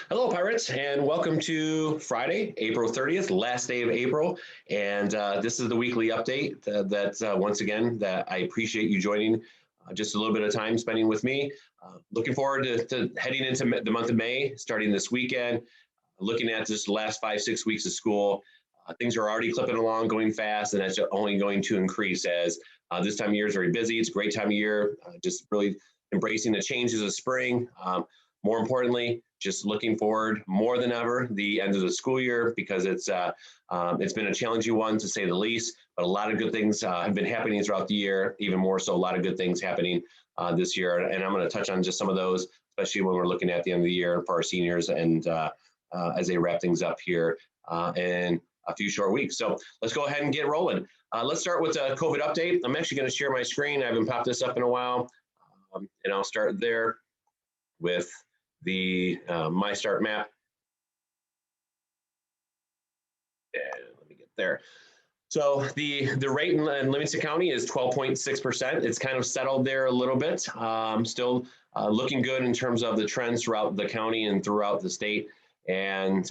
Hello, Pirates, and welcome to Friday, April 30th, last day of April. And this is the weekly update once again, that I appreciate you joining just a little bit of time spending with me. Looking forward to heading into the month of May, starting this weekend, looking at just the last 5, 6 weeks of school. Things are already clipping along, going fast, and that's only going to increase as this time of year is very busy. It's a great time of year, just really embracing the changes of spring. More importantly, just looking forward more than ever the end of the school year, because it's been a challenging one to say the least, but a lot of good things have been happening throughout the year. Even more so, a lot of good things happening this year, and I'm going to touch on just some of those, especially when we're looking at the end of the year for our seniors and as they wrap things up here in a few short weeks. So let's go ahead and get rolling. Let's start with a COVID update. I'm actually going to share my screen. I haven't popped this up in a while, and I'll start there with the My Start map. And let me get there. So the rate in Livingston County is 12.6%. It's kind of settled there a little bit. Still looking good in terms of the trends throughout the county and throughout the state. And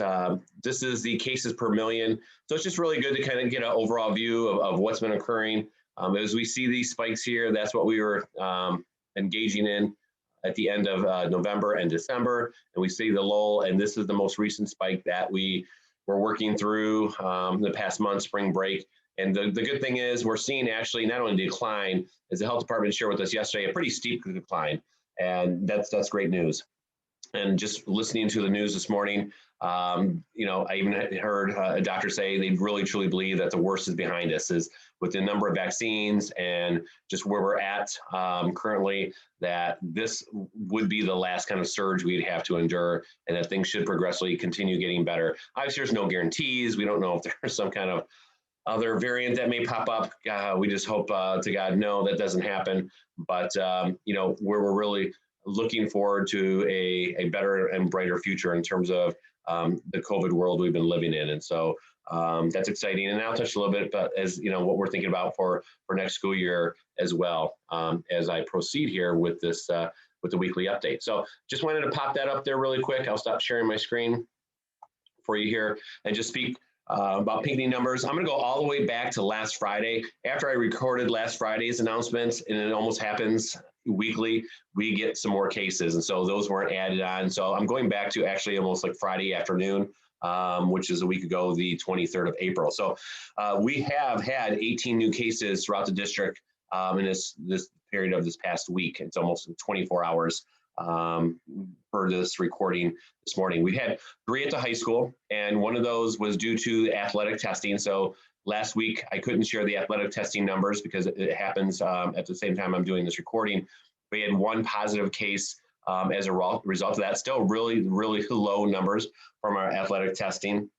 this is the cases per million. So it's just really good to kind of get an overall view of what's been occurring. As we see these spikes here, that's what we were engaging in at the end of November and December, and we see the lull, and this is the most recent spike that we were working through the past month, spring break. And the good thing is we're seeing actually not only decline, as the health department shared with us yesterday, a pretty steep decline, and that's great news. And just listening to the news this morning, I even heard a doctor say they really truly believe that the worst is behind us, is with the number of vaccines and just where we're at currently, that this would be the last kind of surge we'd have to endure, and that things should progressively continue getting better. Obviously, there's no guarantees. We don't know if there's some kind of other variant that may pop up. We just hope to God, no, that doesn't happen. But, where we're really looking forward to a better and brighter future in terms of the COVID world we've been living in. And so that's exciting. And I'll touch a little bit, but as what we're thinking about for next school year as well, as I proceed here with this, with the weekly update. So just wanted to pop that up there really quick. I'll stop sharing my screen for you here and just speak about picking numbers. I'm going to go all the way back to last Friday. After I recorded last Friday's announcements, and it almost happens weekly, we get some more cases, and so those weren't added on. So I'm going back to actually almost like Friday afternoon, which is a week ago, the 23rd of April. So we have had 18 new cases throughout the district in this period of this past week. It's almost 24 hours for this recording this morning. We had 3 at the high school, and one of those was due to athletic testing. So last week, I couldn't share the athletic testing numbers because it happens at the same time I'm doing this recording. We had 1 positive case as a result of that. Still really, really low numbers from our athletic testing.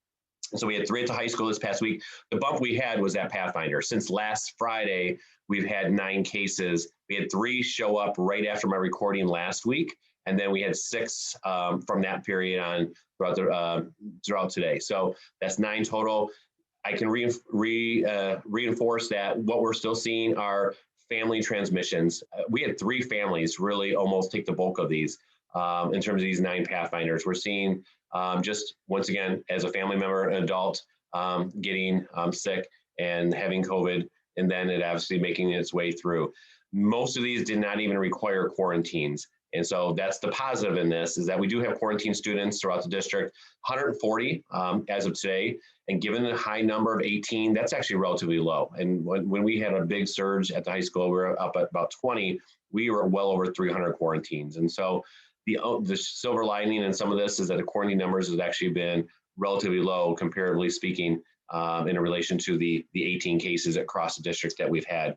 So we had 3 at the high school this past week. The bump we had was that Pathfinder. Since last Friday, we've had 9 cases. We had 3 show up right after my recording last week, and then we had 6 from that period on throughout today. So that's 9 total. I can reinforce that what we're still seeing are family transmissions. We had 3 families really almost take the bulk of these in terms of these 9 Pathfinders. We're seeing just once again, as a family member, an adult getting sick and having COVID, and then it obviously making its way through. Most of these did not even require quarantines. And so that's the positive in this, is that we do have quarantine students throughout the district, 140 as of today. And given the high number of 18, that's actually relatively low. And when we had a big surge at the high school, we were up at about 20, we were well over 300 quarantines. And so the silver lining in some of this is that the quarantine numbers has actually been relatively low, comparatively speaking, in relation to the 18 cases across the district that we've had.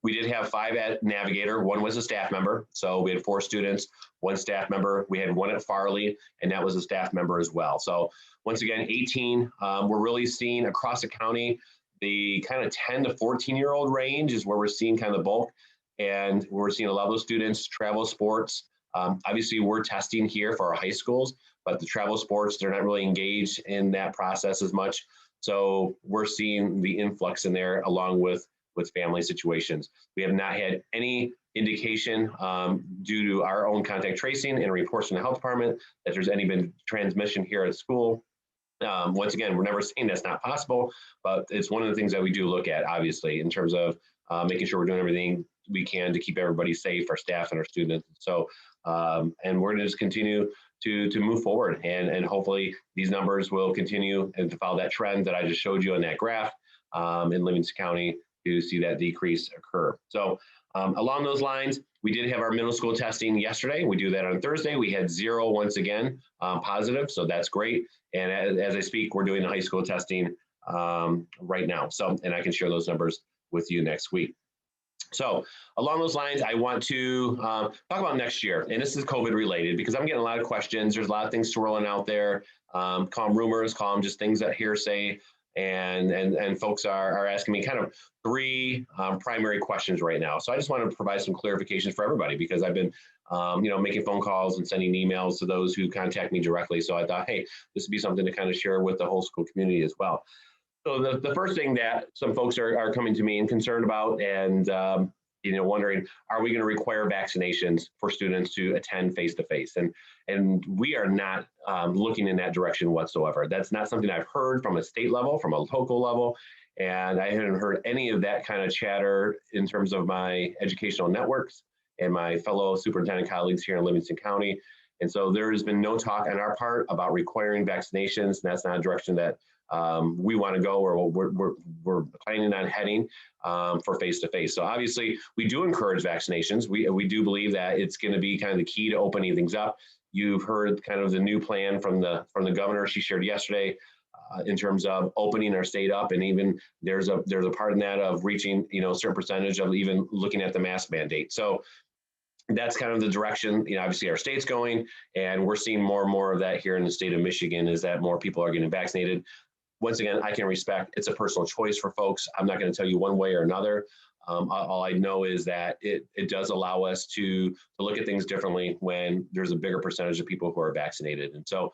We did have 5 at Navigator. 1 was a staff member. So we had 4 students, 1 staff member. We had 1 at Farley, and that was a staff member as well. So once again, 18. We're really seeing across the county, the kind of 10 to 14-year-old range is where we're seeing kind of the bulk. And we're seeing a lot of those students travel sports. Obviously, we're testing here for our high schools, but the travel sports, they're not really engaged in that process as much. So we're seeing the influx in there, along with with family situations. We have not had any indication due to our own contact tracing and reports from the health department that there's any been transmission here at school. Once again, we're never saying that's not possible, but it's one of the things that we do look at, obviously, in terms of making sure we're doing everything we can to keep everybody safe, our staff and our students. So, and we're going to just continue to move forward, and hopefully these numbers will continue and to follow that trend that I just showed you on that graph in Livingston County to see that decrease occur. So along those lines, we did have our middle school testing yesterday. We do that on Thursday. We had 0 once again positive, so that's great. And as I speak, we're doing the high school testing right now. So, and I can share those numbers with you next week. So along those lines, I want to talk about next year, and this is COVID related because I'm getting a lot of questions. There's a lot of things swirling out there. Call them rumors, call them just things that hearsay, and folks are asking me kind of 3 primary questions right now. So I just want to provide some clarifications for everybody because I've been making phone calls and sending emails to those who contact me directly. So I thought, hey, this would be something to kind of share with the whole school community as well. So the first thing that some folks are coming to me and concerned about and wondering, are we going to require vaccinations for students to attend face-to-face? And we are not looking in that direction whatsoever. That's not something I've heard from a state level, from a local level, and I haven't heard any of that kind of chatter in terms of my educational networks and my fellow superintendent colleagues here in Livingston County. And so there has been no talk on our part about requiring vaccinations. That's not a direction that we want to go, or we're planning on heading for face-to-face. So obviously, we do encourage vaccinations. We do believe that it's going to be kind of the key to opening things up. You've heard kind of the new plan from the governor she shared yesterday in terms of opening our state up, and even there's a part in that of reaching a certain percentage of even looking at the mask mandate. So that's kind of the direction, obviously our state's going, and we're seeing more and more of that here in the state of Michigan, is that more people are getting vaccinated. Once again, I can respect it's a personal choice for folks. I'm not going to tell you one way or another. All I know is that it does allow us to look at things differently when there's a bigger percentage of people who are vaccinated. And so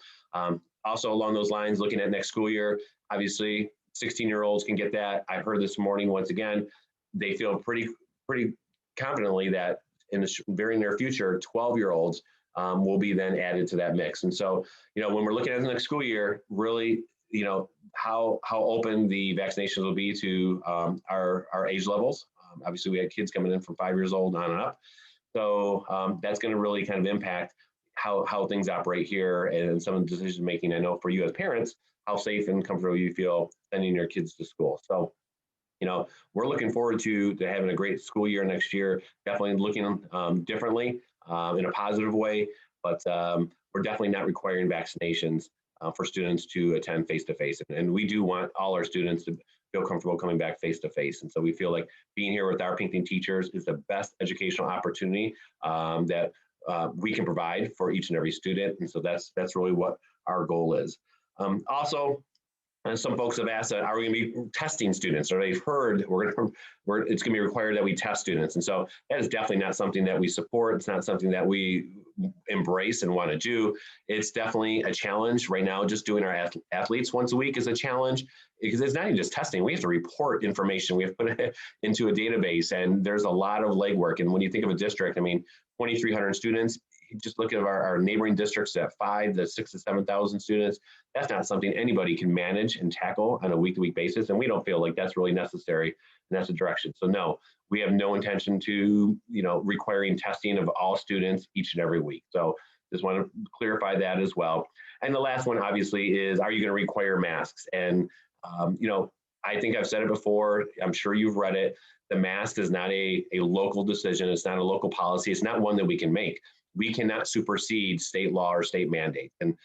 also along those lines, looking at next school year, obviously 16-year-olds can get that. I've heard this morning, once again, they feel pretty confidently that in the very near future, 12-year-olds will be then added to that mix. And so, when we're looking at the next school year, really, how open the vaccinations will be to our age levels. Obviously, we had kids coming in from 5 years old on and up. So that's going to really kind of impact how things operate here and some of the decision making. I know for you as parents, how safe and comfortable you feel sending your kids to school. So, we're looking forward to having a great school year next year, definitely looking differently in a positive way, but we're definitely not requiring vaccinations for students to attend face-to-face. And we do want all our students to feel comfortable coming back face-to-face. And so we feel like being here with our painting teachers is the best educational opportunity that we can provide for each and every student. And so that's really what our goal is. Also, some folks have asked, are we going to be testing students? Or they've heard it's going to be required that we test students. And so that is definitely not something that we support. It's not something that we embrace and want to do. It's definitely a challenge right now. Just doing our athletes once a week is a challenge because it's not even just testing. We have to report information. We have to put it into a database, and there's a lot of legwork. And when you think of a district, 2,300 students, just look at our neighboring districts at 5,000 to 6,000 to 7,000 students. That's not something anybody can manage and tackle on a week-to-week basis, and we don't feel like that's really necessary, and that's the direction. So no, we have no intention to, requiring testing of all students each and every week. So just want to clarify that as well. And the last one, obviously, is are you going to require masks? And I think I've said it before. I'm sure you've read it. The mask is not a local decision. It's not a local policy. It's not one that we can make. We cannot supersede state law or state mandate. And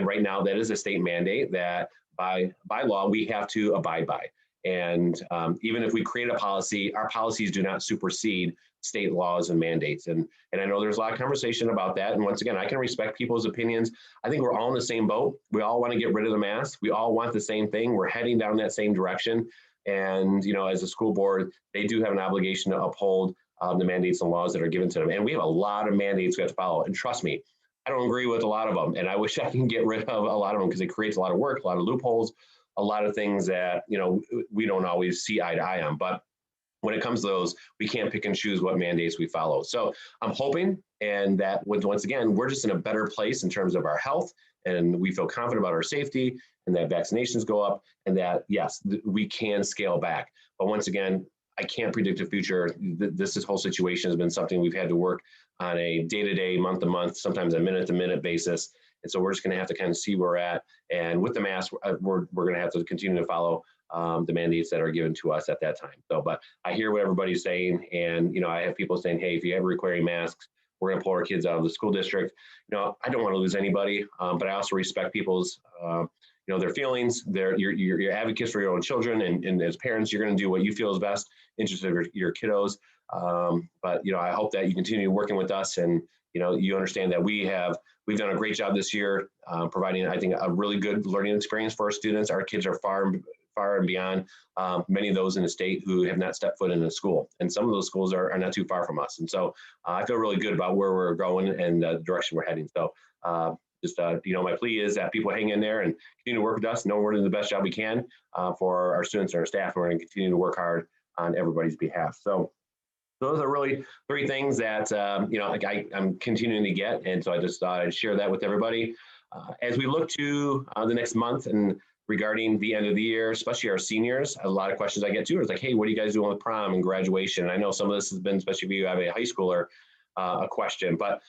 right now that is a state mandate that by law we have to abide by. And even if we create a policy, our policies do not supersede state laws and mandates. And I know there's a lot of conversation about that. And once again, I can respect people's opinions. I think we're all in the same boat. We all want to get rid of the mask. We all want the same thing. We're heading down that same direction. And, as a school board, they do have an obligation to uphold the mandates and laws that are given to them. And we have a lot of mandates we have to follow. And trust me, I don't agree with a lot of them. And I wish I can get rid of a lot of them because it creates a lot of work, a lot of loopholes, a lot of things that, we don't always see eye to eye on. But when it comes to those, we can't pick and choose what mandates we follow. So I'm hoping, and that once again, we're just in a better place in terms of our health, and we feel confident about our safety, and that vaccinations go up, and that, yes, we can scale back. But once again, I can't predict the future. This whole situation has been something we've had to work on a day-to-day, month-to-month, sometimes a minute-to-minute basis. And so we're just going to have to kind of see where we're at. And with the mask, we're going to have to continue to follow the mandates that are given to us at that time. So, but I hear what everybody's saying. And, I have people saying, hey, if you ever requiring masks, we're going to pull our kids out of the school district. I don't want to lose anybody, but I also respect people's, their feelings. You're advocates for your own children, and as parents, you're going to do what you feel is best interest of your kiddos. But I hope that you continue working with us, and you understand that we've done a great job this year, providing, I think, a really good learning experience for our students. Our kids are far and beyond many of those in the state who have not stepped foot in a school, and some of those schools are not too far from us. And so I feel really good about where we're going and the direction we're heading. So my plea is that people hang in there and continue to work with us. Know we're doing the best job we can for our students and our staff, and we're going to continue to work hard on everybody's behalf. So those are really three things that I'm continuing to get, and so I just thought I'd share that with everybody. As we look to the next month and regarding the end of the year, especially our seniors, a lot of questions I get too is like, hey, what are you guys doing with prom and graduation? And I know some of this has been, especially if you have a high schooler, a question, but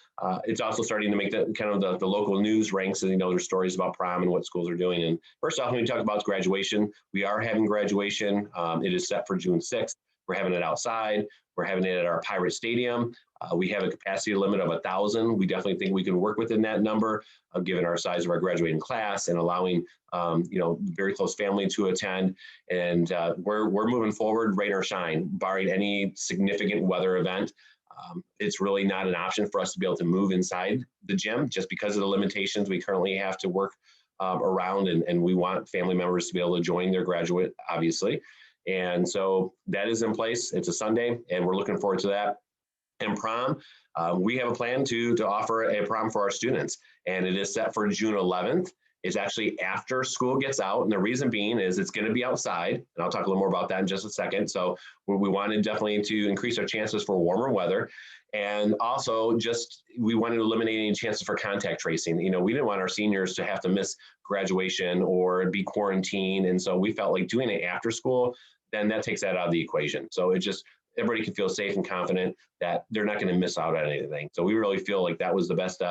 it's also starting to make the kind of the local news ranks, and there's stories about prom and what schools are doing. And first off, when we talk about graduation, we are having graduation. It is set for June 6th. We're having it outside. We're having it at our Pirate Stadium. We have a capacity limit of 1,000. We definitely think we can work within that number, given our size of our graduating class and allowing, very close family to attend. And we're moving forward, rain or shine, barring any significant weather event. It's really not an option for us to be able to move inside the gym just because of the limitations we currently have to work around. And we want family members to be able to join their graduate, obviously. And so that is in place. It's a Sunday, and we're looking forward to that. And prom, we have a plan to offer a prom for our students, and it is set for June 11th. It's actually after school gets out, and the reason being is it's going to be outside, and I'll talk a little more about that in just a second. So we wanted definitely to increase our chances for warmer weather, and also we wanted to eliminate any chances for contact tracing. We didn't want our seniors to have to miss graduation or be quarantined, and so we felt like doing it after school, then that takes that out of the equation. So everybody can feel safe and confident that they're not going to miss out on anything. So we really feel like that was the best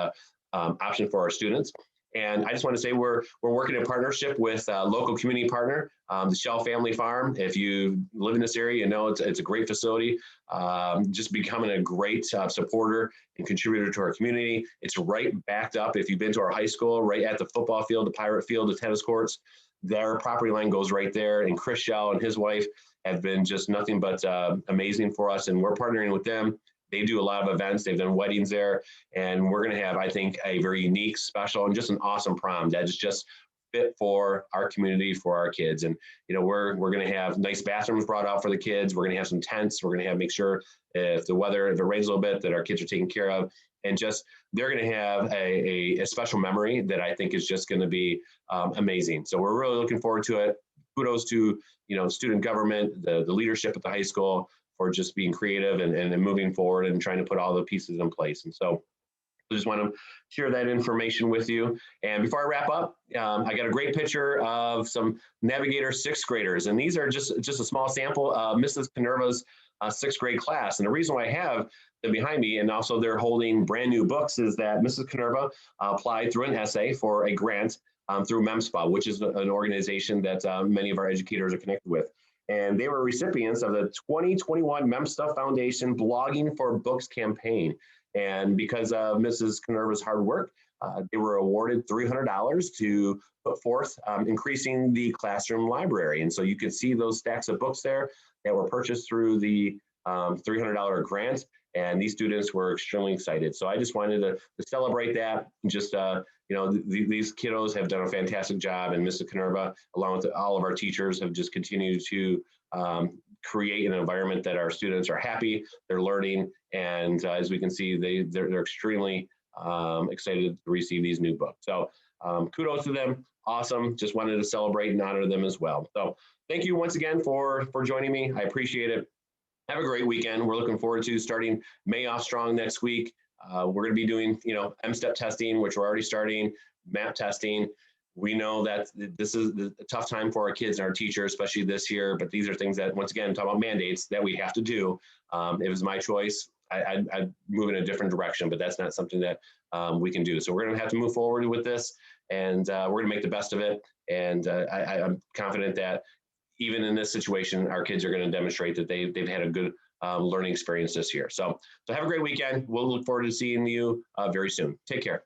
option for our students. And I just want to say we're working in partnership with a local community partner, the Shell Family Farm. If you live in this area, it's a great facility, just becoming a great supporter and contributor to our community. It's right backed up. If you've been to our high school, right at the football field, the Pirate Field, the tennis courts, their property line goes right there. And Chris Shell and his wife have been just nothing but amazing for us. And we're partnering with them. They do a lot of events. They've done weddings there. And we're going to have, I think, a very unique, special, and just an awesome prom that is just fit for our community, for our kids. And, we're going to have nice bathrooms brought out for the kids. We're going to have some tents. We're going to make sure if it rains a little bit, that our kids are taken care of. And they're going to have a special memory that I think is just going to be amazing. So we're really looking forward to it. Kudos to, student government, the leadership at the high school, for just being creative and moving forward and trying to put all the pieces in place. And so I just want to share that information with you. And before I wrap up, I got a great picture of some Navigator sixth graders. And these are just a small sample of Mrs. Canerva's sixth grade class. And the reason why I have them behind me, and also they're holding brand new books, is that Mrs. Canerva applied through an essay for a grant through MEMSPA, which is an organization that many of our educators are connected with. And they were recipients of the 2021 MEMSPA Foundation Blogging for Books campaign. And because of Mrs. Canerva's hard work, they were awarded $300 to put forth increasing the classroom library. And so you can see those stacks of books there that were purchased through the $300 grant. And these students were extremely excited. So I just wanted to celebrate that. Just, these kiddos have done a fantastic job. And Mrs. Canerva, along with all of our teachers, have just continued to create an environment that our students are happy, they're learning. And as we can see, they're extremely excited to receive these new books. So kudos to them. Awesome. Just wanted to celebrate and honor them as well. So thank you once again for joining me. I appreciate it. have a great weekend. We're looking forward to starting May off strong next week. We're going to be doing, M-step testing, which we're already starting, MAP testing. We know that this is a tough time for our kids and our teachers, especially this year. But these are things that, once again, talk about mandates that we have to do. It was my choice. I'd move in a different direction, but that's not something that we can do. So we're going to have to move forward with this, and we're going to make the best of it. And I'm confident that even in this situation, our kids are going to demonstrate that they've had a good learning experience this year. So have a great weekend. We'll look forward to seeing you very soon. Take care.